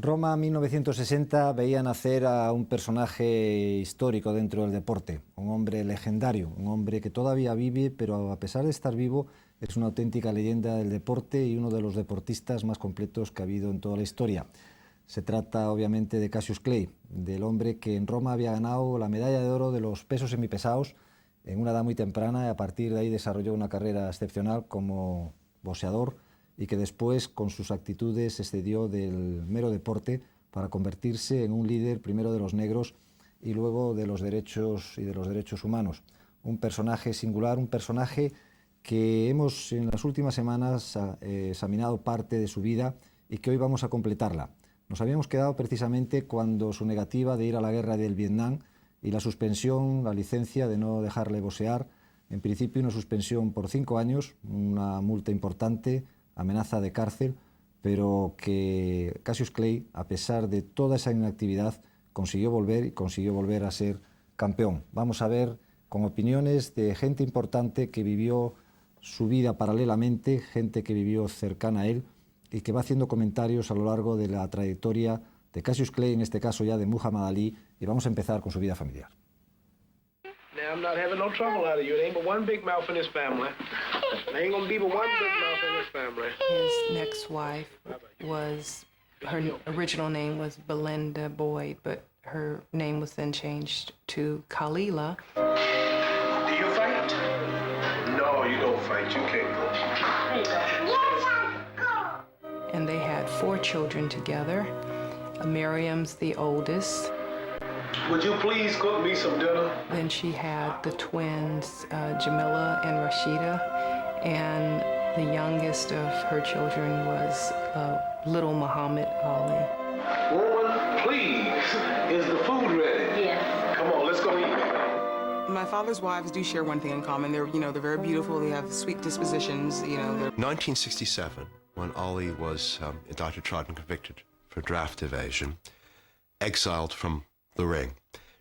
Roma 1960 veía nacer a un personaje histórico dentro del deporte, un hombre legendario, un hombre que todavía vive, pero a pesar de estar vivo, es una auténtica leyenda del deporte y uno de los deportistas más completos que ha habido en toda la historia. Se trata obviamente de Cassius Clay, del hombre que en Roma había ganado la medalla de oro de los pesos semipesados en una edad muy temprana y a partir de ahí desarrolló una carrera excepcional como boxeador y que después con sus actitudes excedió del mero deporte para convertirse en un líder primero de los negros y luego de los derechos y de los derechos humanos. Un personaje singular, un personaje que hemos en las últimas semanas examinado parte de su vida y que hoy vamos a completarla. Nos habíamos quedado precisamente cuando su negativa de ir a la guerra del Vietnam y la suspensión, la licencia de no dejarle boxear, en principio una suspensión por 5 años, una multa importante, amenaza de cárcel, pero que Cassius Clay, a pesar de toda esa inactividad, consiguió volver a ser campeón. Vamos a ver con opiniones de gente importante que vivió su vida paralelamente, gente que vivió cercana a él y que va haciendo comentarios a lo largo de la trayectoria de Cassius Clay, en este caso ya de Muhammad Alí, y vamos a empezar con su vida familiar. I'm not having no trouble out of you. There ain't but one big mouth in this family. There ain't gonna be but one big mouth in this family. His next wife was, her original name was Belinda Boyd, but her name was then changed to Kalila. Do you fight? No, you don't fight. You can't go. Yes, I go. And they had 4 children together. Miriam's the oldest. Would you please cook me some dinner? Then she had the twins, Jamila and Rashida, and the youngest of her children was little Muhammad Ali. Woman, please. Is the food ready? Yes. Come on, let's go eat. My father's wives do share one thing in common. They're very beautiful. They have sweet dispositions. They're 1967, when Ali was indicted, tried, and convicted for draft evasion, exiled from the ring.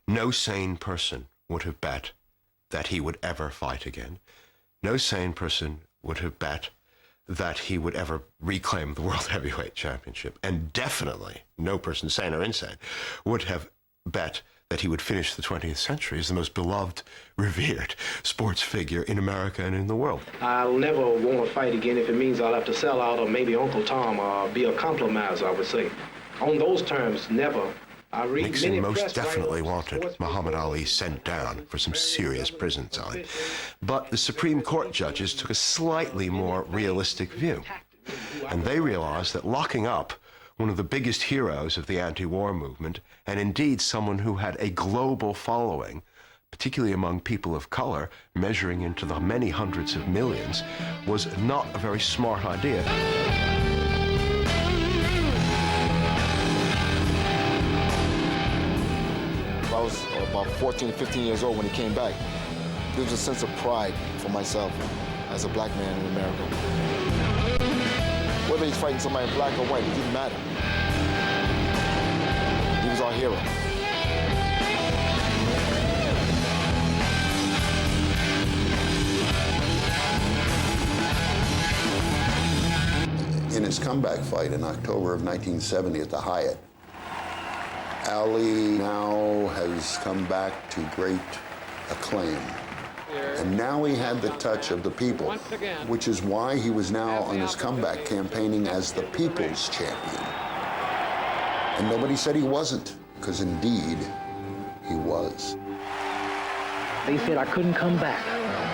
No sane person would have bet that he would ever fight again. No sane person would have bet that he would ever reclaim the World Heavyweight Championship. And definitely no person, sane or insane, would have bet that he would finish the 20th century as the most beloved, revered sports figure in America and in the world. I'll never want to fight again if it means I'll have to sell out or maybe Uncle Tom or be a compromiser, I would say. On those terms, never. Nixon most definitely wanted Muhammad Ali sent down for some serious prison time. But the Supreme Court judges took a slightly more realistic view. And they realized that locking up one of the biggest heroes of the anti-war movement, and indeed someone who had a global following, particularly among people of color, measuring into the many hundreds of millions, was not a very smart idea. I was about 14, 15 years old when he came back. There was a sense of pride for myself as a black man in America. Whether he's fighting somebody black or white, it didn't matter. He was our hero. In his comeback fight in October of 1970 at the Hyatt, Ali now has come back to great acclaim. And now he had the touch of the people, which is why he was now on his comeback campaigning as the people's champion. And nobody said he wasn't, because indeed, he was. They said I couldn't come back.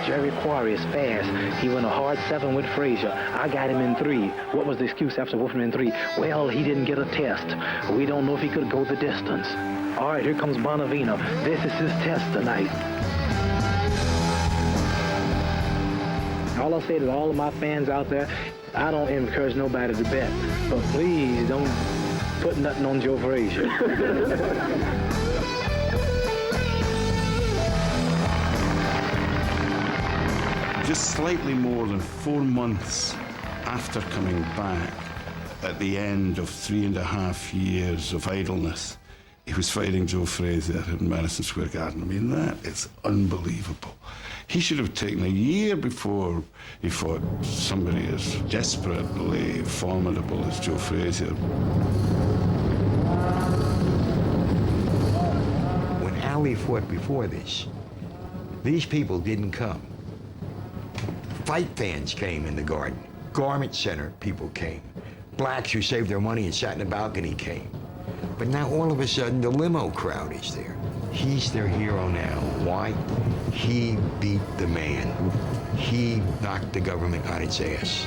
Jerry Quarry is fast. He went a hard 7 with Frazier. I got him in 3. What was the excuse after whooping him in 3? Well, he didn't get a test. We don't know if he could go the distance. All right, here comes Bonavino. This is his test tonight. All I'll say to all of my fans out there, I don't encourage nobody to bet, but please don't put nothing on Joe Frazier. Just slightly more than 4 months after coming back, at the end of 3.5 years of idleness, he was fighting Joe Frazier in Madison Square Garden. I mean, that is unbelievable. He should have taken a year before he fought somebody as desperately formidable as Joe Frazier. fought before this. These people didn't come. Fight fans came in the garden. Garment center people came. Blacks who saved their money and sat in the balcony came. But now all of a sudden the limo crowd is there. He's their hero now. Why? He beat the man. He knocked the government on its ass.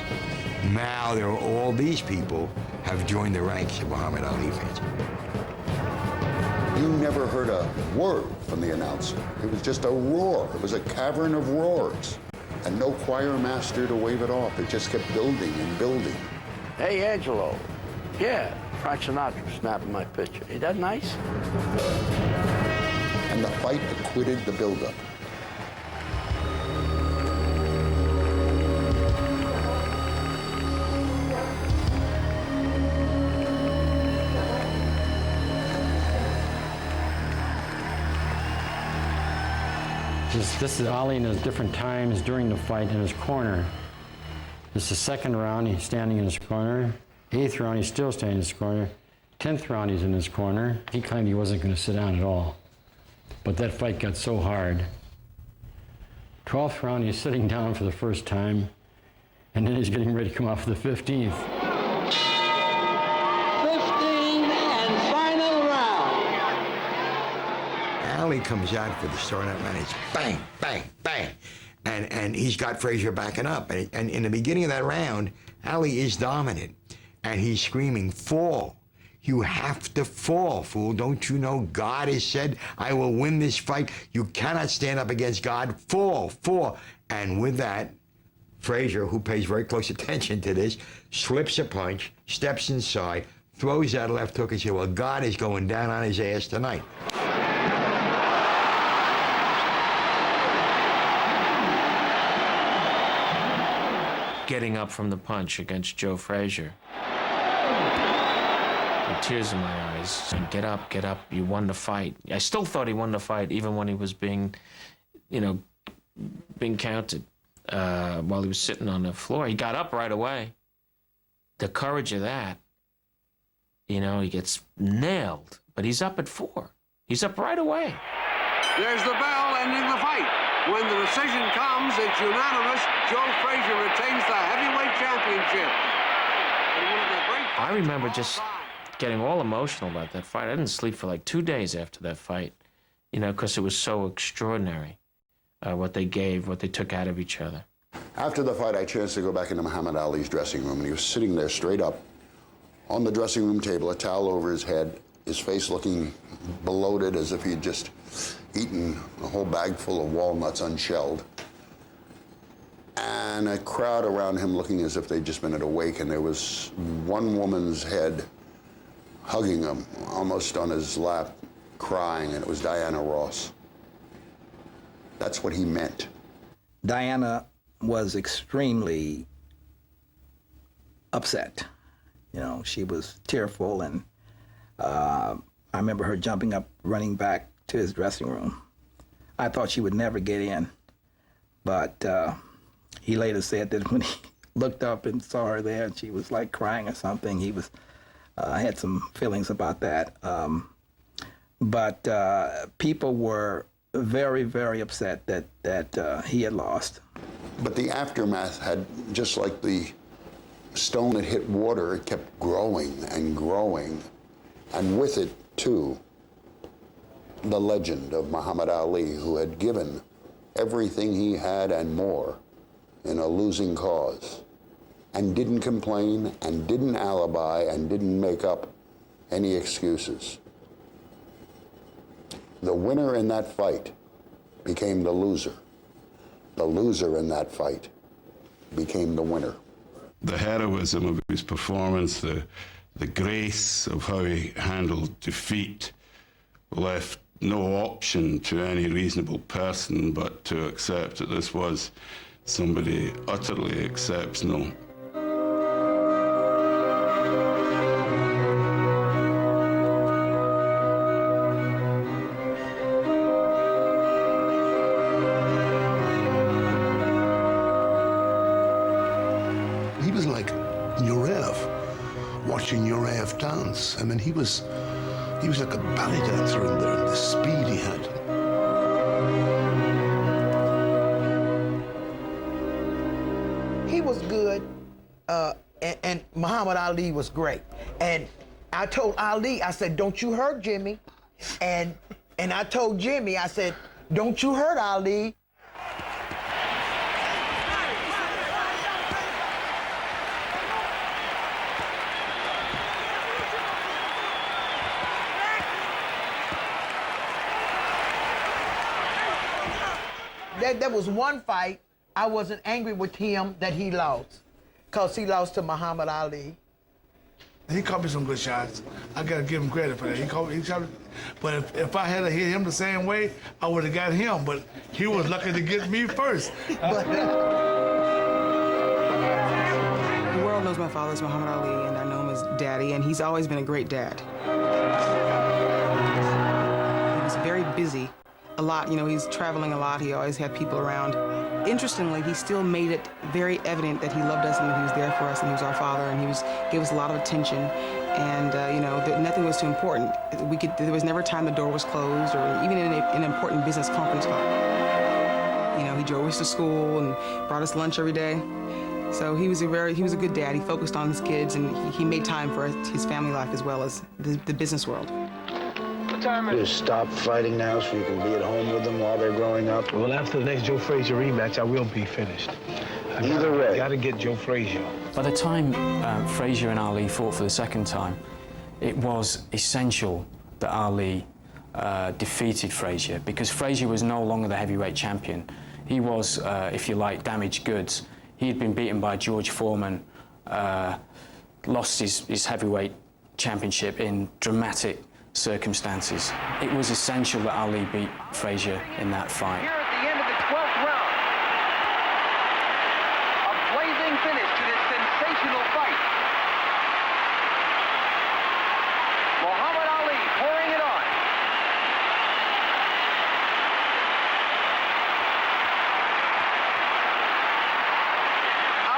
Now there are all these people have joined the ranks of Muhammad Ali fans. You never heard a word from the announcer. It was just a roar. It was a cavern of roars. And no choir master to wave it off. It just kept building and building. Hey, Angelo. Yeah, Frank Sinatra snapping my picture. Ain't that nice? And the fight acquitted the buildup. This is Ali in his different times during the fight in his corner. This is the second round, he's standing in his corner. 8th round, he's still standing in his corner. 10th round, he's in his corner. He claimed he wasn't going to sit down at all. But that fight got so hard. 12th round, he's sitting down for the first time. And then he's getting ready to come off for the 15th. 15 and final round. Ali comes out for the start of that round. It's bang, bang, bang. And he's got Frazier backing up. And in the beginning of that round, Ali is dominant. And he's screaming, fall. You have to fall, fool. Don't you know God has said, I will win this fight. You cannot stand up against God. Fall, fall. And with that, Frazier, who pays very close attention to this, slips a punch, steps inside, throws that left hook and says, well, God is going down on his ass tonight. Getting up from the punch against Joe Frazier. With tears in my eyes. And get up, you won the fight. I still thought he won the fight, even when he was being counted while he was sitting on the floor. He got up right away. The courage of that, he gets nailed, but he's up at 4. He's up right away. There's the bell ending the fight. When the decision comes, it's unanimous. Joe Frazier retains the heavyweight championship. I remember just getting all emotional about that fight. I didn't sleep for like 2 days after that fight, because it was so extraordinary, what they took out of each other. After the fight, I chanced to go back into Muhammad Ali's dressing room, and he was sitting there straight up on the dressing room table, a towel over his head, his face looking bloated as if he'd just eaten a whole bag full of walnuts unshelled. And a crowd around him looking as if they'd just been at a wake, and there was one woman's head hugging him, almost on his lap, crying, and it was Diana Ross. That's what he meant. Diana was extremely upset. She was tearful, and I remember her jumping up, running back to his dressing room. I thought she would never get in, but he later said that when he looked up and saw her there and she was like crying or something, he was had some feelings about that. But people were very, very upset that he had lost. But the aftermath had, just like the stone that hit water, it kept growing and growing. And with it, too, the legend of Muhammad Ali, who had given everything he had and more in a losing cause, and didn't complain, and didn't alibi, and didn't make up any excuses. The winner in that fight became the loser. The loser in that fight became the winner. The heroism of his performance, the grace of how he handled defeat, left no option to any reasonable person but to accept that this was somebody utterly exceptional. He was like Nureyev, watching Nureyev dance. I mean, he was like a ballet dancer in there, and the speed he had. He was good, and Muhammad Ali was great. And I told Ali, I said, don't you hurt Jimmy. And I told Jimmy, I said, don't you hurt Ali. There was one fight I wasn't angry with him that he lost, because he lost to Muhammad Ali. He caught me some good shots. I gotta give him credit for that. He shot me. But if I had to hit him the same way, I would have got him. But he was lucky to get me first. The world knows my father is Muhammad Ali, and I know him as Daddy, and he's always been a great dad. He was very busy. A lot, you know, he's traveling a lot. He always had people around. Interestingly, he still made it very evident that he loved us and that he was there for us and he was our father and he gave us a lot of attention. And, you know, nothing was too important. There was never a time the door was closed or even in an important business conference call. You know, he drove us to school and brought us lunch every day. So he was a good dad. He focused on his kids and he made time for his family life as well as the business world. Just stop fighting now so you can be at home with them while they're growing up. Well, after the next Joe Frazier rematch, I will be finished. Either way. I got to get Joe Frazier. By the time Frazier and Ali fought for the second time, it was essential that Ali defeated Frazier because Frazier was no longer the heavyweight champion. He was, if you like, damaged goods. He had been beaten by George Foreman, lost his heavyweight championship in dramatic circumstances. It was essential that Ali beat Frazier in that fight. Here at the end of the 12th round, a blazing finish to this sensational fight. Muhammad Ali pouring it on.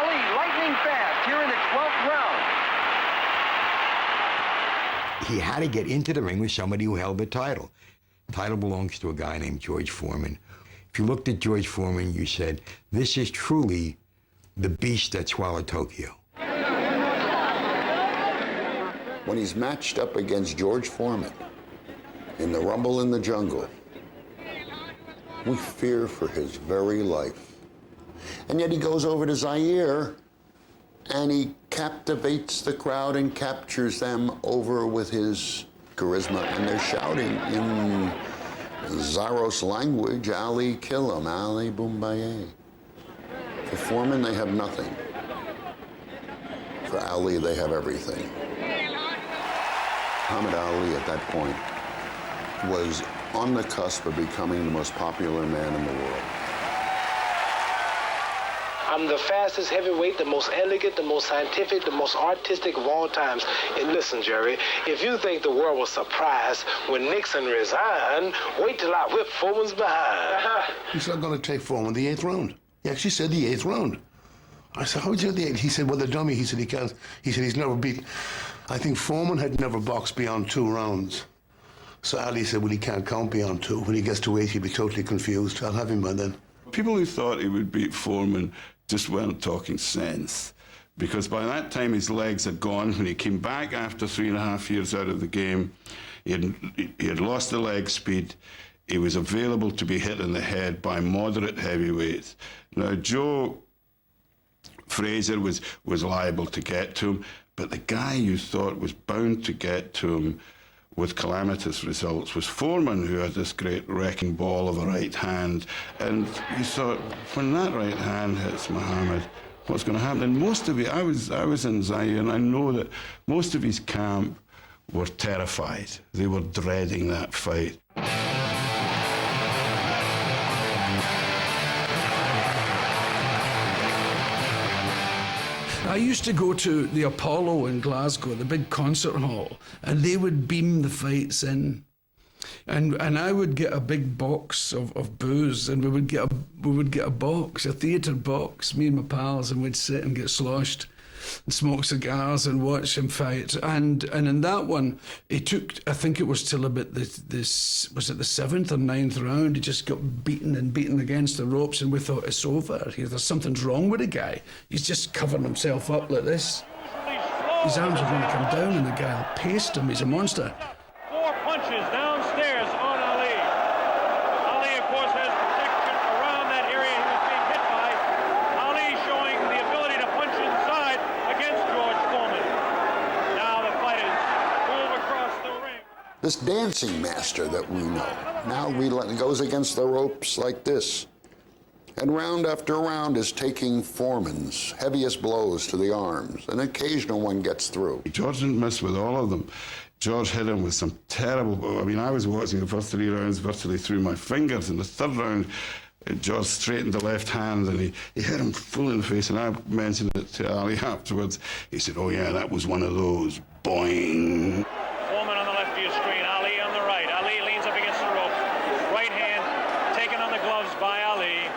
Ali lightning fast here in the 12th round. He had to get into the ring with somebody who held the title. The title belongs to a guy named George Foreman. If you looked at George Foreman, you said, this is truly the beast that swallowed Tokyo. When he's matched up against George Foreman in the Rumble in the Jungle, we fear for his very life. And yet he goes over to Zaire and he captivates the crowd and captures them over with his charisma. And they're shouting in Zaros language, Ali, kill him, Ali, Boombaye. For Foreman, they have nothing. For Ali, they have everything. Muhammad Ali, at that point, was on the cusp of becoming the most popular man in the world. I'm the fastest heavyweight, the most elegant, the most scientific, the most artistic of all times. And listen, Jerry, if you think the world was surprised when Nixon resigned, wait till I whip Foreman's behind. He's not going to take Foreman the 8th round. He actually said the 8th round. I said, how would you get the 8th? He said, well, the dummy. He said, he can't. He said, he's never beat. I think Foreman had never boxed beyond 2 rounds. So Ali said, well, he can't count beyond 2. When he gets to 8, he'll be totally confused. I'll have him by then. People who thought he would beat Foreman just weren't talking sense, because by that time his legs had gone. When he came back after 3.5 years out of the game, he had lost the leg speed. He was available to be hit in the head by moderate heavyweights. Now, Joe Frazier was liable to get to him, but the guy you thought was bound to get to him with calamitous results was Foreman, who had this great wrecking ball of a right hand. And you thought, when that right hand hits Muhammad, what's going to happen? And most of it, I was in Zaire, and I know that most of his camp were terrified. They were dreading that fight. I used to go to the Apollo in Glasgow, the big concert hall, and they would beam the fights in. And I would get a big box of booze, and we would get a box, a theatre box, me and my pals, and we'd sit and get sloshed. smoke cigars and watch him fight. And in that one, he took, I think it was till about was it the 7th or 9th round, he just got beaten and beaten against the ropes, and we thought, it's over. There's something's wrong with the guy. He's just covering himself up like this. His arms are going to come down and the guy will paste him. He's a monster. 4 punches downstairs on Ali. Ali, of course, has protection around that area he was being hit by. Ali showing the ability to punch inside against George Foreman. Now the fighters move across the ring. This dancing master that we know now goes against the ropes like this. And round after round is taking Foreman's heaviest blows to the arms. An occasional one gets through. George didn't miss with all of them. George hit him with some terrible... I mean, I was watching the first 3 rounds virtually through my fingers. In the 3rd round, George straightened the left hand and he hit him full in the face. And I mentioned it to Ali afterwards. He said, oh yeah, that was one of those. Boing. Foreman on the left of your screen, Ali on the right. Ali leans up against the rope. Right hand taken on the gloves by Ali.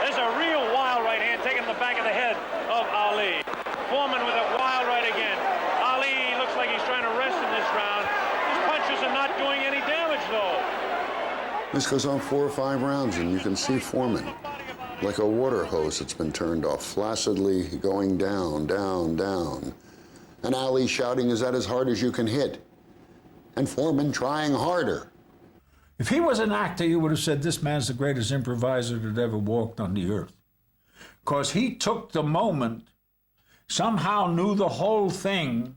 There's a real wild right hand taken in the back of the head of Ali. Foreman with a wild right again. Ali looks like he's trying to rest in this round. His punches are not doing any damage, though. This goes on 4 or 5 rounds, and you can see Foreman, like a water hose that's been turned off, flaccidly going down, down, down. And Ali shouting, is that as hard as you can hit? And Foreman trying harder. If he was an actor, you would have said this man's the greatest improviser that ever walked on the earth. Because he took the moment, somehow knew the whole thing,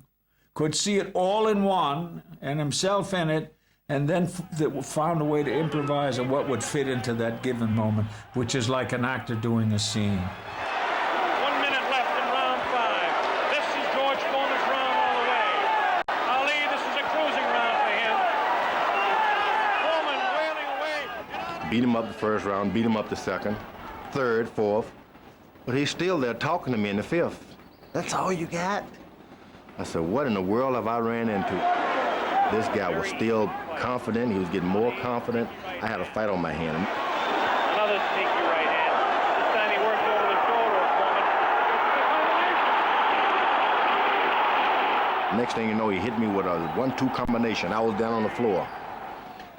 could see it all in one, and himself in it, and then found a way to improvise on what would fit into that given moment, which is like an actor doing a scene. 1 minute left in round 5. This is George Foreman's round all the way. Ali, this is a cruising round for him. Foreman wailing away. Beat him up the 1st round, beat him up the 2nd, 3rd, 4th. But he's still there talking to me in the 5th. That's all you got? I said, what in the world have I ran into? This guy was still confident. He was getting more confident. I had a fight on my hand. Another sneaky right hand. This time he worked over the shoulder of Foreman. Next thing you know, he hit me with a 1-2 combination. I was down on the floor.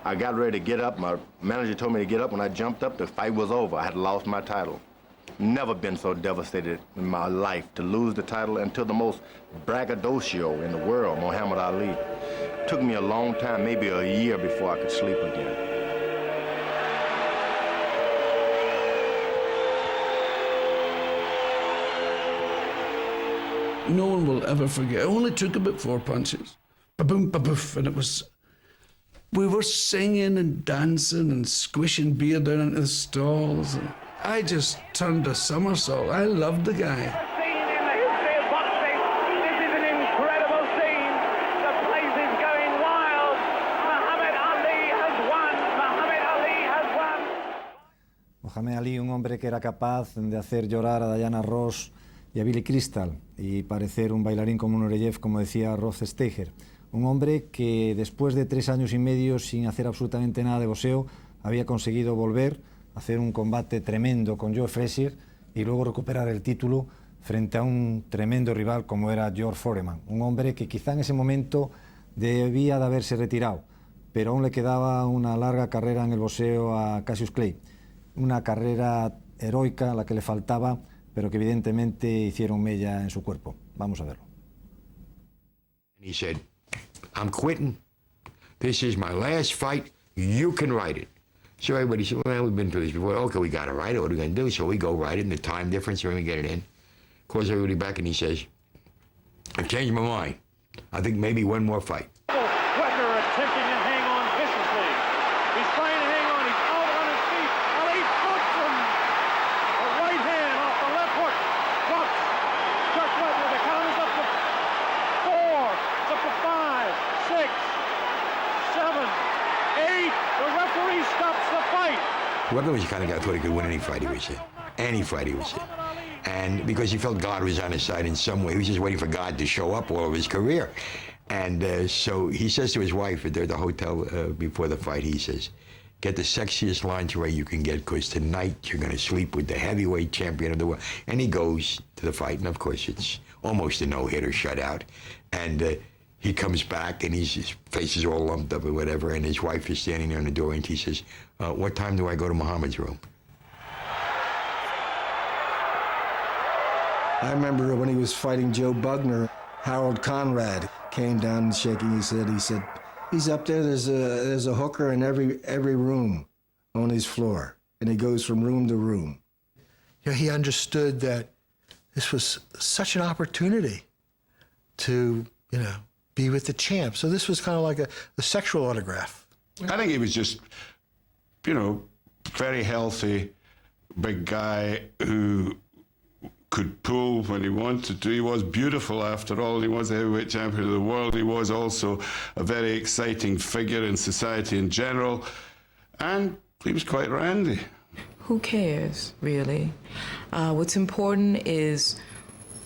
I got ready to get up. My manager told me to get up. When I jumped up, the fight was over. I had lost my title. Never been so devastated in my life to lose the title and to the most braggadocio in the world, Muhammad Ali. Took me a long time, maybe a year before I could sleep again. No one will ever forget. It only took about 4 punches. Ba-boom, ba-boof, and it was... We were singing and dancing and squishing beer down into the stalls. And I just turned a somersault. I loved the guy. Muhammad Alí, un hombre que era capaz de hacer llorar a Diana Ross y a Billy Crystal y parecer un bailarín como un Nureyev, como decía Roth Steiger. Un hombre que después de 3 años y medio sin hacer absolutamente nada de boxeo había conseguido volver, hacer un combate tremendo con Joe Frazier y luego recuperar el título frente a un tremendo rival como era George Foreman. Un hombre que quizá en ese momento debía de haberse retirado, pero aún le quedaba una larga carrera en el boxeo a Cassius Clay. Una carrera heroica, la que le faltaba, pero que evidentemente hicieron mella en su cuerpo. Vamos a verlo. He said, I'm quitting. This is my last fight. You can write it. So everybody said, well, we've been through this before. Okay, we got to write it. What are we going to do? So we go write it, and the time difference, we're going to get it in. Calls everybody back, and he says, I've changed my mind. I think maybe one more fight. Wecker attempting to hang on viciously. He's trying to hang on. He's out on his feet. Ali boots him. A right hand off the left hook. Drops. Chuck Wecker. The count is up to 4. It's up to 5, 6, 7, 8. The referee stops the fight. Wecker was the kind of guy who thought he could win any fight he was in. Any fight he was in. And because he felt God was on his side in some way, he was just waiting for God to show up all of his career. And so he says to his wife at the hotel before the fight, he says, get the sexiest lingerie you can get, because tonight you're going to sleep with the heavyweight champion of the world. And he goes to the fight, and of course it's almost a no-hitter shutout. And he comes back, and his face is all lumped up or whatever, and his wife is standing there in the door, and she says, what time do I go to Muhammad's room? I remember when he was fighting Joe Bugner, Harold Conrad came down and shaking his head. He said, he's up there, there's a hooker in every room on his floor, and he goes from room to room. You know, he understood that this was such an opportunity to, you know, be with the champ. So this was kind of like a sexual autograph. I think he was just, you know, very healthy, big guy who could pull when he wanted to. He was beautiful after all. He was a heavyweight champion of the world. He was also a very exciting figure in society in general. And he was quite randy. Who cares, really? What's important is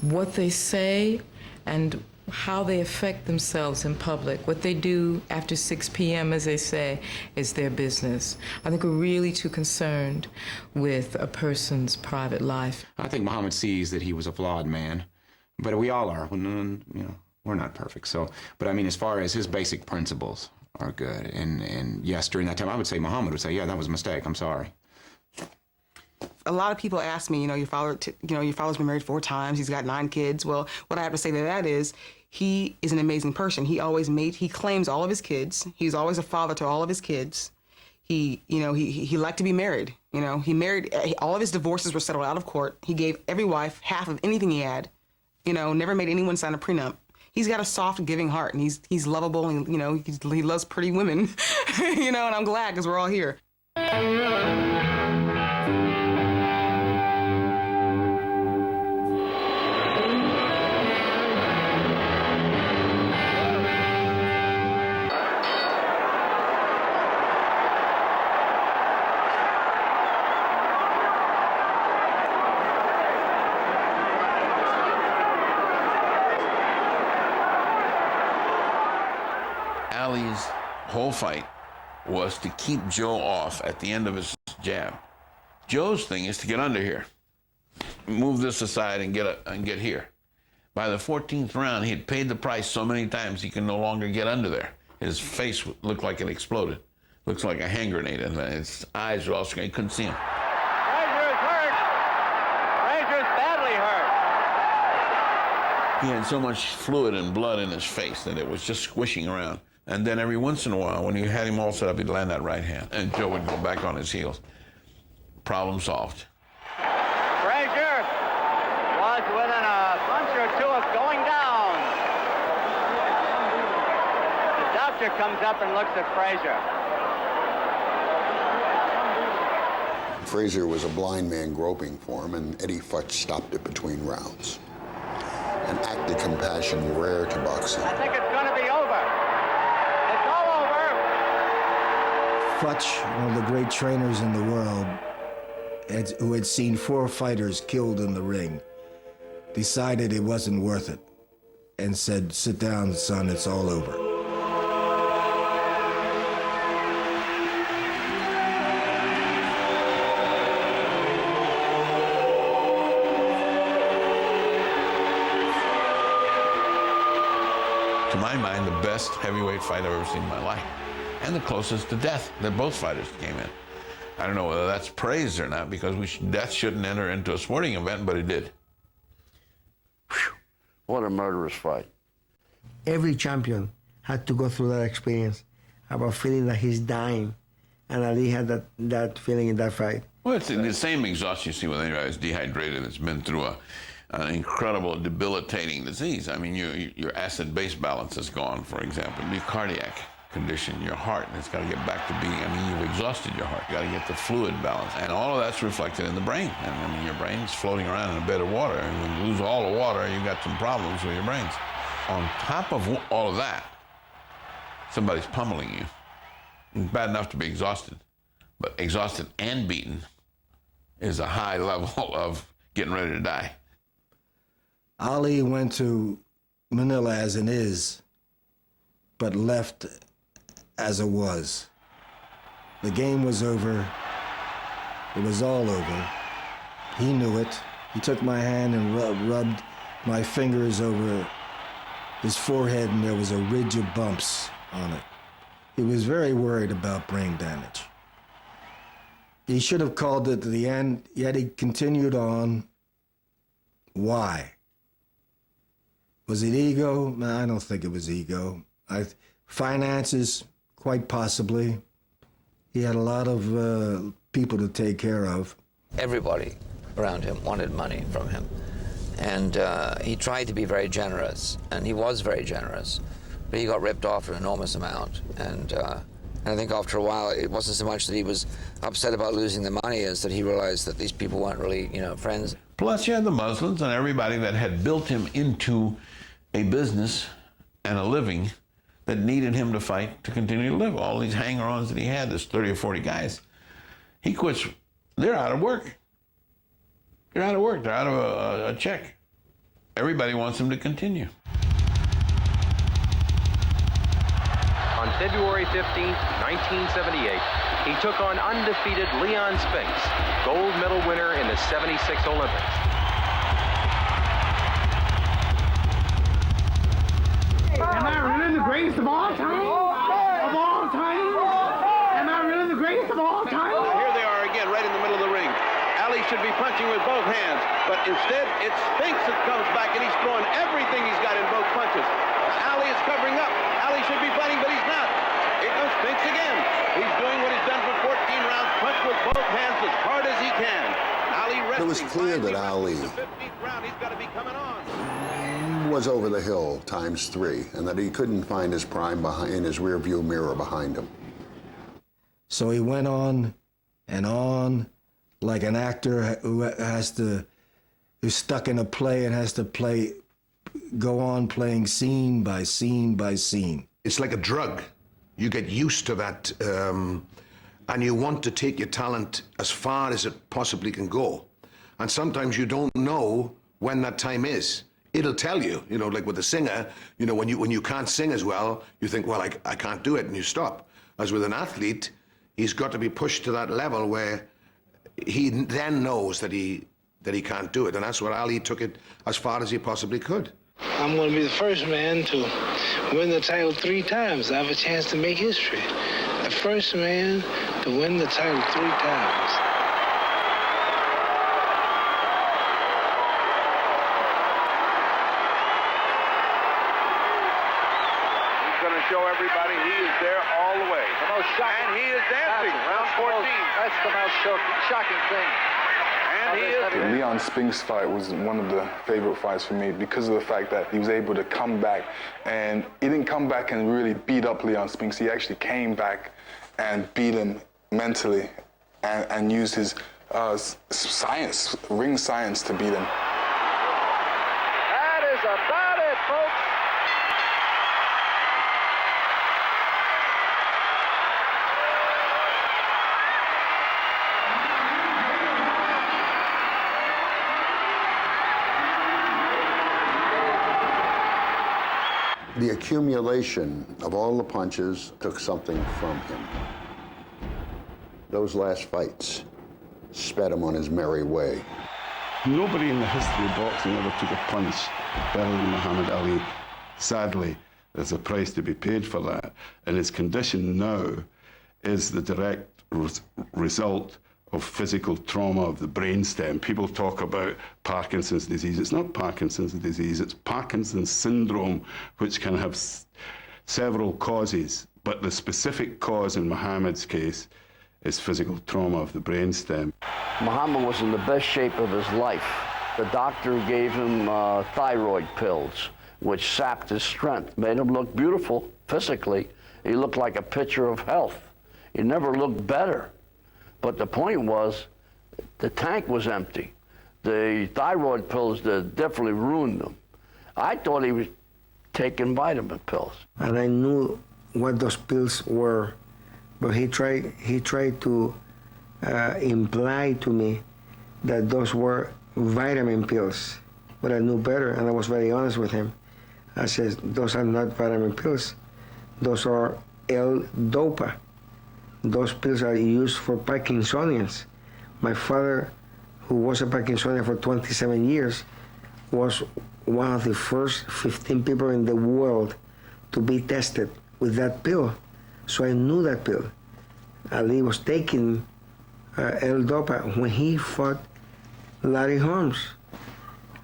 what they say and how they affect themselves in public. What they do after 6 p.m., as they say, is their business. I think we're really too concerned with a person's private life. I think Muhammad sees that he was a flawed man, but we all are. You know, we're not perfect. So, but I mean, as far as his basic principles are good, and yes, during that time, I would say Muhammad would say, yeah, that was a mistake. I'm sorry. A lot of people ask me, your father's been married 4 times. He's got 9 kids. Well, what I have to say to that is, he is an amazing person. He claims all of his kids. He's always a father to all of his kids. He liked to be married. He married. All of his divorces were settled out of court. He gave every wife half of anything he had. Never made anyone sign a prenup. He's got a soft, giving heart, and he's lovable, and he loves pretty women. And I'm glad because we're all here. Ali's whole fight was to keep Joe off at the end of his jab. Joe's thing is to get under here, move this aside and get here. By the 14th round, he had paid the price so many times he can no longer get under there. His face looked like it exploded. Looks like a hand grenade, and his eyes were all screwed. He couldn't see him. Frazier's hurt. Frazier's badly hurt. He had so much fluid and blood in his face that it was just squishing around. And then every once in a while, when you had him all set up, he'd land that right hand, and Joe would go back on his heels. Problem solved. Frazier was within a punch or two of going down. The doctor comes up and looks at Frazier. Frazier was a blind man groping for him, and Eddie Futch stopped it between rounds. An act of compassion rare to boxing. I think it's going to be over. It's all over. Futch, one of the great trainers in the world, who had seen 4 fighters killed in the ring, decided it wasn't worth it and said, "Sit down, son, it's all over." To my mind, the best heavyweight fight I've ever seen in my life, and the closest to death that both fighters came in. I don't know whether that's praise or not, because death shouldn't enter into a sporting event, but it did. Whew. What a murderous fight. Every champion had to go through that experience about feeling that he's dying. And Ali had that feeling in that fight. Well, it's the same exhaustion you see when anybody who's dehydrated, that's been through an incredible, debilitating disease. I mean, your acid-base balance is gone, for example. Your cardiac condition, your heart, it's got to get back to being, you've exhausted your heart. You got to get the fluid balance. And all of that's reflected in the brain. And your brain's floating around in a bed of water. And when you lose all the water, you've got some problems with your brains. On top of all of that, somebody's pummeling you. It's bad enough to be exhausted, but exhausted and beaten is a high level of getting ready to die. Ali went to Manila as an is, but left as a was. The game was over. It was all over. He knew it. He took my hand and rubbed my fingers over his forehead, and there was a ridge of bumps on it. He was very worried about brain damage. He should have called it to the end, yet he continued on. Why? Was it ego? No, I don't think it was ego. Finances, quite possibly. He had a lot of people to take care of. Everybody around him wanted money from him. And he tried to be very generous, and he was very generous, but he got ripped off an enormous amount. And I think after a while, it wasn't so much that he was upset about losing the money as that he realized that these people weren't really, friends. Plus, you had the Muslims and everybody that had built him into a business and a living that needed him to fight to continue to live. All these hanger-ons that he had, this 30 or 40 guys, he quits. They're out of work. They're out of work. They're out of a check. Everybody wants him to continue. On February 15th, 1978, he took on undefeated Leon Spinks, gold medal winner in the '76 Olympics. Am I really the greatest of all time? Of all time? Am I really the greatest of all time? Here they are again, right in the middle of the ring. Ali should be punching with both hands, but instead it's Spinks that comes back and he's throwing everything he's got in both punches. Ali is covering up. Ali should be fighting, but he's not. Here comes Spinks again. He's doing what he's done for 14 rounds, punch with both hands as hard as he can. Ali It was clear that Ali was over the hill ×3, and that he couldn't find his prime in his rearview mirror behind him. So he went on and on, like an actor who's stuck in a play and has to go on playing scene by scene by scene. It's like a drug. You get used to that, and you want to take your talent as far as it possibly can go. And sometimes you don't know when that time is. It'll tell you, like with a singer, when you can't sing as well, you think, well, I can't do it, and you stop. As with an athlete, he's got to be pushed to that level where he then knows that he can't do it, and that's where Ali took it as far as he possibly could. I'm going to be the first man to win the title 3 times. I have a chance to make history. The first man to win the title 3 times. He's going to show everybody he is there all the way. The most shocking. And he is dancing. Round 14. That's the most shocking thing. The Leon Spinks fight was one of the favorite fights for me because of the fact that he was able to come back, and he didn't come back and really beat up Leon Spinks. He actually came back and beat him mentally and used his ring science to beat him. That is about it, folks. The accumulation of all the punches took something from him. Those last fights sped him on his merry way. Nobody in the history of boxing ever took a punch better than Muhammad Ali. Sadly, there's a price to be paid for that. And his condition now is the direct result of physical trauma of the brainstem. People talk about Parkinson's disease. It's not Parkinson's disease, it's Parkinson's syndrome, which can have several causes, but the specific cause in Muhammad's case is physical trauma of the brainstem. Muhammad was in the best shape of his life. The doctor gave him thyroid pills, which sapped his strength, made him look beautiful physically. He looked like a picture of health. He never looked better. But the point was, the tank was empty. The thyroid pills definitely ruined him. I thought he was taking vitamin pills. And I knew what those pills were, but he tried to imply to me that those were vitamin pills. But I knew better, and I was very honest with him. I said, those are not vitamin pills. Those are L-Dopa. Those pills are used for Parkinsonians. My father, who was a Parkinsonian for 27 years, was one of the first 15 people in the world to be tested with that pill. So I knew that pill. Ali was taking L-Dopa when he fought Larry Holmes.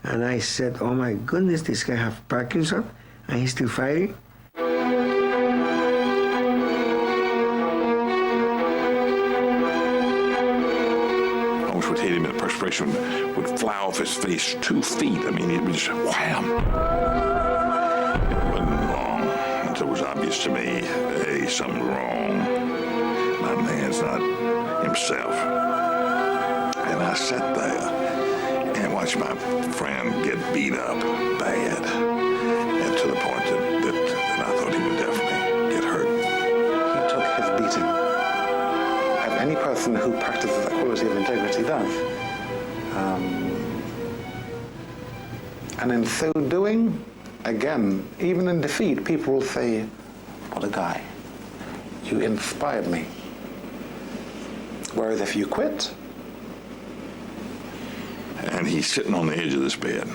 And I said, oh my goodness, this guy has Parkinson and he's still fighting? Holmes would hit him and the perspiration would fly off his face 2 feet. I mean, it was just wham. It wasn't long until it was obvious to me, hey, something's wrong. My man's not himself. And I sat there and watched my friend get beat up bad, and to the point that I thought he would definitely get hurt. He took his beating, as any person who practices that quality of integrity does. And in so doing, again, even in defeat, people will say, what a guy. You inspired me. Whereas if you quit, and he's sitting on the edge of this bed.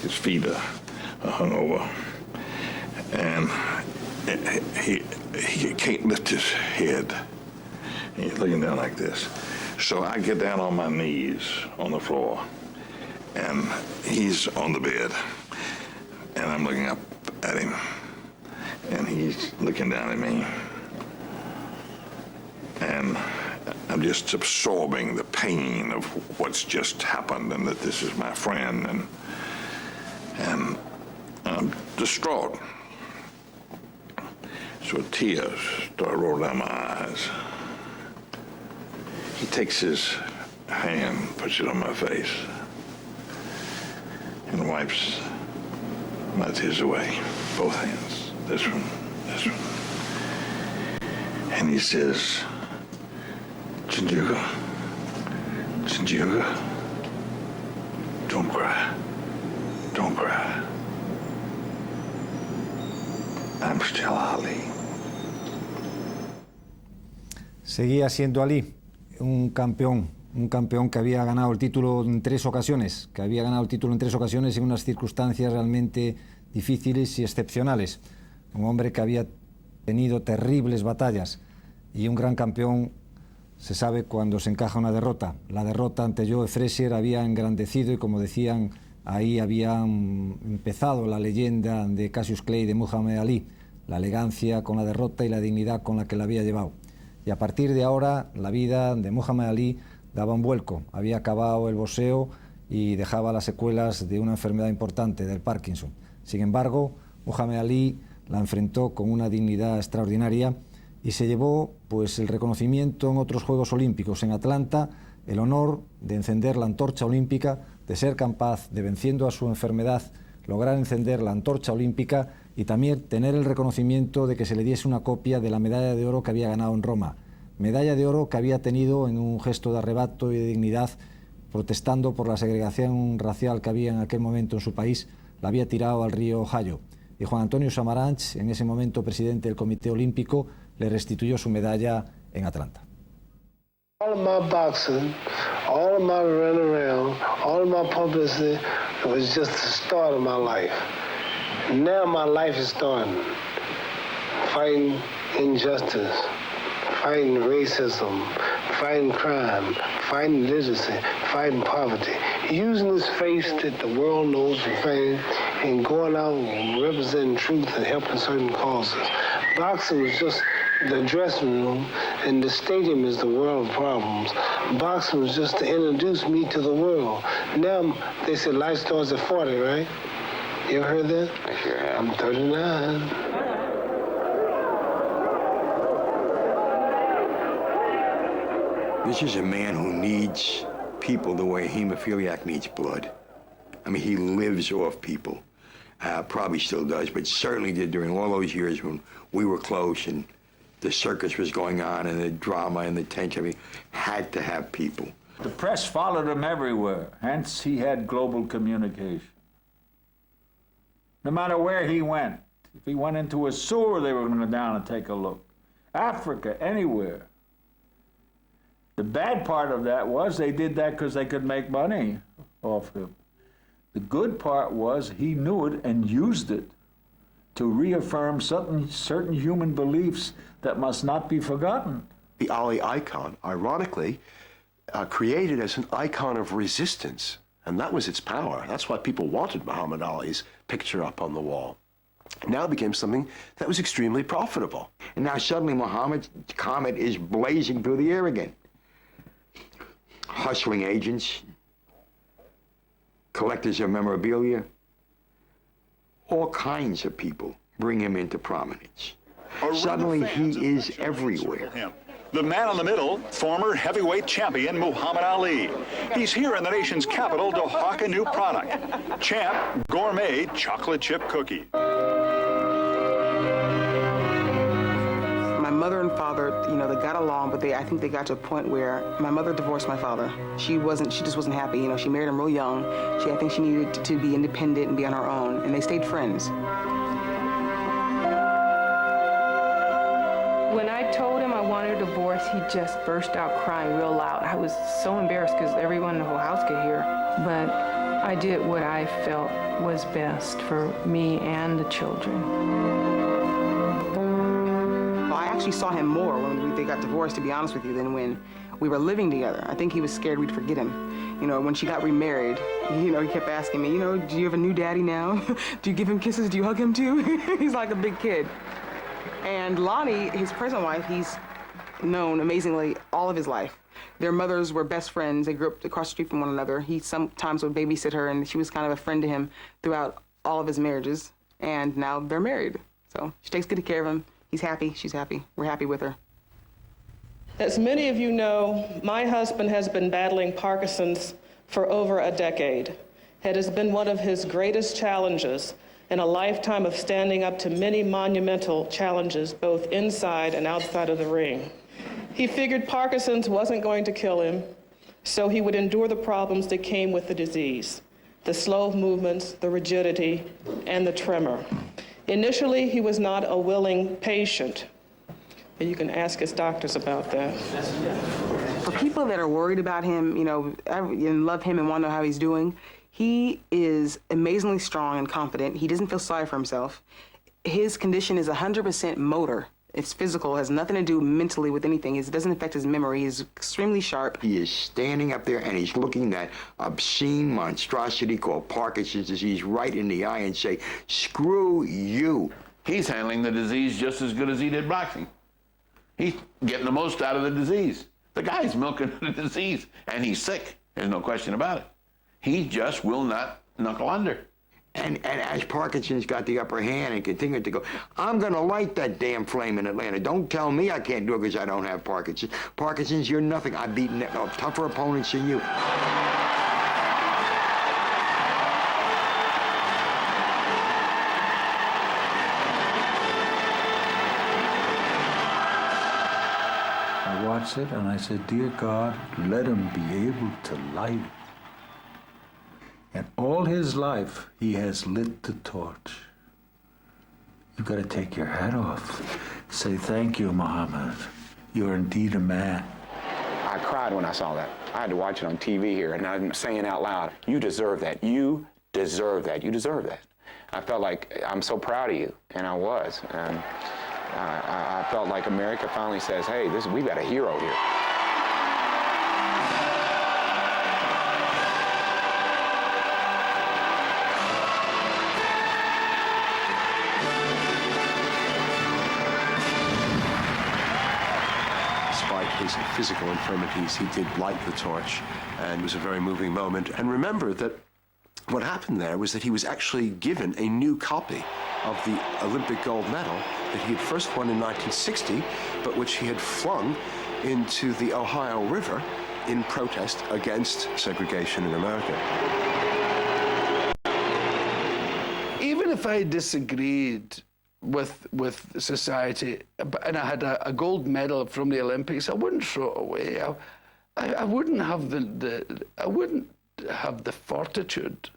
His feet are hung over. And he can't lift his head. He's looking down like this. So I get down on my knees on the floor, and he's on the bed. And I'm looking up at him, and he's looking down at me. And I'm just absorbing the pain of what's just happened, and that this is my friend, and I'm distraught. So tears start rolling down my eyes. He takes his hand, puts it on my face, and wipes my tears away. Both hands, this one. And he says, Chinjuga, don't cry. I'm still Ali. Seguía siendo Ali un campeón que había ganado el título en 3 ocasiones, en unas circunstancias realmente difíciles y excepcionales. Un hombre que había tenido terribles batallas y un gran campeón. Se sabe cuando se encaja una derrota. La derrota ante Joe Frazier había engrandecido y, como decían, ahí había empezado la leyenda de Cassius Clay, de Muhammad Alí, la elegancia con la derrota y la dignidad con la que la había llevado. Y a partir de ahora, la vida de Muhammad Alí daba un vuelco. Había acabado el boxeo y dejaba las secuelas de una enfermedad importante, del Parkinson. Sin embargo, Muhammad Alí la enfrentó con una dignidad extraordinaria y se llevó pues el reconocimiento en otros Juegos Olímpicos. En Atlanta, el honor de encender la antorcha olímpica, de ser capaz de, venciendo a su enfermedad, lograr encender la antorcha olímpica y también tener el reconocimiento de que se le diese una copia de la medalla de oro que había ganado en Roma. Medalla de oro que había tenido en un gesto de arrebato y de dignidad, protestando por la segregación racial que había en aquel momento en su país, la había tirado al río Ohio. Y Juan Antonio Samaranch, en ese momento presidente del Comité Olímpico, le restituyó su medalla en Atlanta. All of my boxing, all of my run around, all of my publicity, it was just the start of my life. Now my life is starting. Fighting injustice, fighting racism, fighting crime, fighting literacy, fighting poverty. Using this face that the world knows for fame and going out and representing truth and helping certain causes. Boxing was just the dressing room, and the stadium is the world of problems. Boxing was just to introduce me to the world. Now, they say life starts at 40, right? You ever heard that? I sure have. I'm 39. This is a man who needs people the way a hemophiliac needs blood. I mean, he lives off people. Probably still does, but certainly did during all those years when we were close and the circus was going on and the drama and the tension. I mean, had to have people. The press followed him everywhere, hence he had global communication. No matter where he went, if he went into a sewer, they were going to go down and take a look. Africa, anywhere. The bad part of that was they did that because they could make money off him. The good part was he knew it and used it to reaffirm certain human beliefs that must not be forgotten. The Ali icon, ironically, created as an icon of resistance, and that was its power. That's why people wanted Muhammad Ali's picture up on the wall. Now it became something that was extremely profitable. And now suddenly Muhammad's comet is blazing through the air again. Hustling agents, collectors of memorabilia, all kinds of people bring him into prominence. Suddenly he is everywhere. The man in the middle, former heavyweight champion Muhammad Ali. He's here in the nation's capital to hawk a new product. Champ Gourmet Chocolate Chip Cookie. My mother and father, you know, they got along, but I think they got to a point where my mother divorced my father. She just wasn't happy. You know, she married him real young. I think she needed to be independent and be on her own, and they stayed friends. When I told him I wanted a divorce, he just burst out crying real loud. I was so embarrassed because everyone in the whole house could hear. But I did what I felt was best for me and the children. I actually saw him more when they got divorced, to be honest with you, than when we were living together. I think he was scared we'd forget him. You know, when she got remarried, you know, he kept asking me, you know, do you have a new daddy now? Do you give him kisses? Do you hug him too? He's like a big kid. And Lonnie, his present wife, he's known amazingly all of his life. Their mothers were best friends. They grew up across the street from one another. He sometimes would babysit her, and she was kind of a friend to him throughout all of his marriages. And now they're married. So she takes good care of him. He's happy. She's happy. We're happy with her. As many of you know, my husband has been battling Parkinson's for over a decade. It has been one of his greatest challenges in a lifetime of standing up to many monumental challenges, both inside and outside of the ring. He figured Parkinson's wasn't going to kill him, so he would endure the problems that came with the disease, the slow movements, the rigidity, and the tremor. Initially, he was not a willing patient, and you can ask his doctors about that. For people that are worried about him, you know, and love him and want to know how he's doing, he is amazingly strong and confident. He doesn't feel sorry for himself. His condition is 100% motor. It's physical, has nothing to do mentally with anything. It doesn't affect his memory. He's extremely sharp. He is standing up there and he's looking that obscene monstrosity called Parkinson's disease right in the eye and say, screw you. He's handling the disease just as good as he did boxing. He's getting the most out of the disease. The guy's milking the disease, and he's sick. There's no question about it. He just will not knuckle under. And as Parkinson's got the upper hand and continued to go, I'm going to light that damn flame in Atlanta. Don't tell me I can't do it because I don't have Parkinson's. Parkinson's, you're nothing. I've beaten tougher opponents than you. I watched it and I said, dear God, let him be able to light it. And all his life, he has lit the torch. You've got to take your hat off. Say, thank you, Muhammad. You're indeed a man. I cried when I saw that. I had to watch it on TV here, and I'm saying out loud, you deserve that. You deserve that. You deserve that. I felt like I'm so proud of you, and I was. And I felt like America finally says, hey, we've got a hero here. His physical infirmities, he did light the torch, and it was a very moving moment. And remember that what happened there was that he was actually given a new copy of the Olympic gold medal that he had first won in 1960, but which he had flung into the Ohio River in protest against segregation in America. Even if I disagreed with society, and I had a gold medal from the Olympics, I wouldn't throw it away. I wouldn't have the fortitude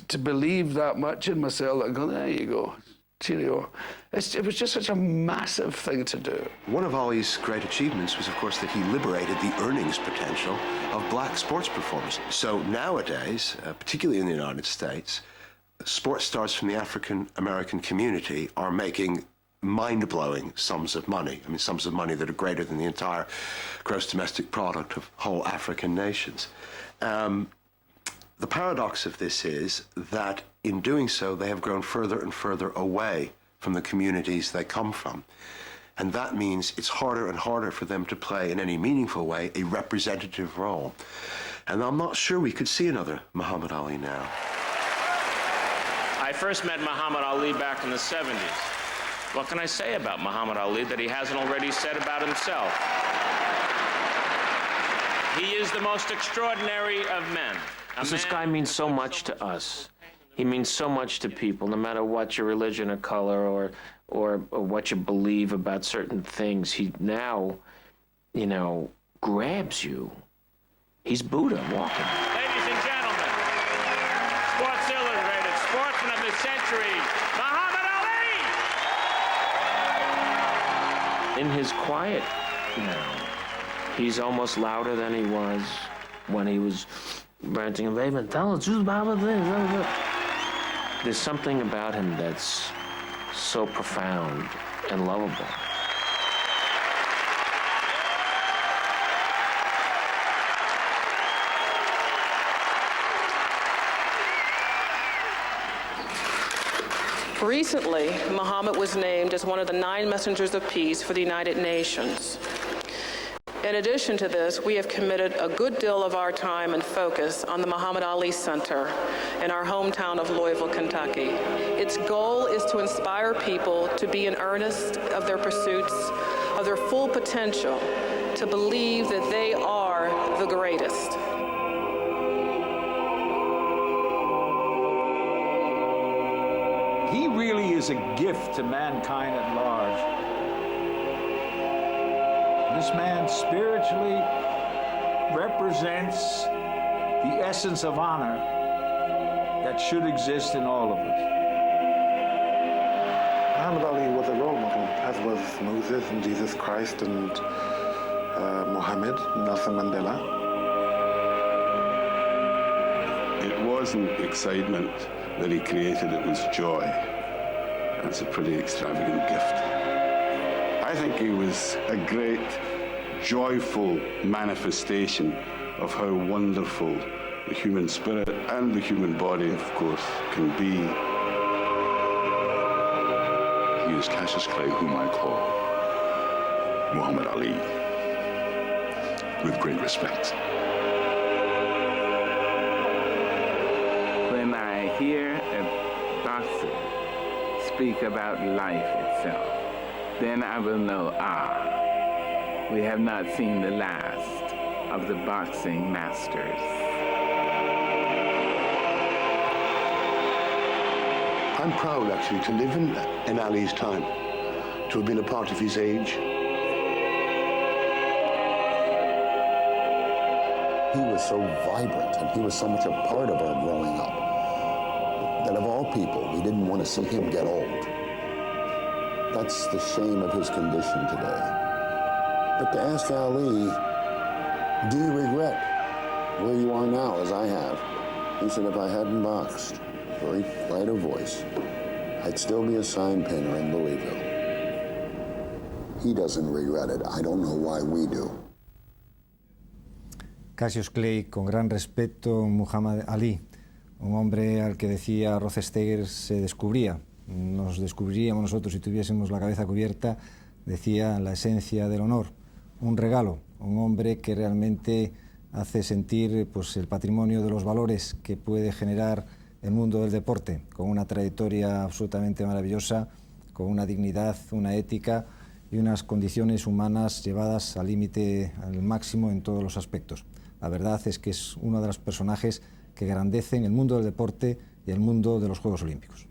to believe that much in myself and go, there you go, It was just such a massive thing to do. One of Ali's great achievements was, of course, that he liberated the earnings potential of black sports performers. So nowadays, particularly in the United States, sports stars from the African-American community are making mind-blowing sums of money. I mean, sums of money that are greater than the entire gross domestic product of whole African nations. The paradox of this is that in doing so, they have grown further and further away from the communities they come from. And that means it's harder and harder for them to play in any meaningful way a representative role. And I'm not sure we could see another Muhammad Ali now. I first met Muhammad Ali back in the 70s. What can I say about Muhammad Ali that he hasn't already said about himself? He is the most extraordinary of men. This guy means so much to us. He means so much to people, no matter what your religion or color or what you believe about certain things. He now, you know, grabs you. He's Buddha walking. Ladies and gentlemen, Sports Illustrated Sportsman of the Century, Muhammad Ali! In his quiet now, he's almost louder than he was when he was ranting and raving. Tell us about this. There's something about him that's so profound and lovable. Recently, Muhammad was named as one of the 9 messengers of peace for the United Nations. In addition to this, we have committed a good deal of our time and focus on the Muhammad Ali Center in our hometown of Louisville, Kentucky. Its goal is to inspire people to be in earnest of their pursuits, of their full potential, to believe that they are the greatest. He really is a gift to mankind at large. This man spiritually represents the essence of honor that should exist in all of us. Muhammad Ali was a role model, as was Moses and Jesus Christ and Muhammad, Nelson Mandela. It wasn't excitement that he created, it was joy. That's a pretty extravagant gift. I think he was a great, joyful manifestation of how wonderful the human spirit and the human body, of course, can be. He is Cassius Clay, whom I call Muhammad Ali, with great respect. When I hear a boxer speak about life itself, then I will know, we have not seen the last of the boxing masters. I'm proud, actually, to live in Ali's time, to have been a part of his age. He was so vibrant, and he was so much a part of our growing up, that of all people, we didn't want to see him get old. That's the shame of his condition today. But to ask Ali, do you regret where you are now, as I have? He said, if I hadn't boxed, very lighter voice, I'd still be a sign painter in Louisville. He doesn't regret it. I don't know why we do. Cassius Clay, con gran respeto, Muhammad Ali, un hombre al que decía Rothsteger se descubría. Nos descubriríamos nosotros si tuviésemos la cabeza cubierta, decía, la esencia del honor, un regalo, un hombre que realmente hace sentir pues, el patrimonio de los valores que puede generar el mundo del deporte, con una trayectoria absolutamente maravillosa, con una dignidad, una ética y unas condiciones humanas llevadas al límite, al máximo en todos los aspectos. La verdad es que es uno de los personajes que engrandecen el mundo del deporte y el mundo de los Juegos Olímpicos.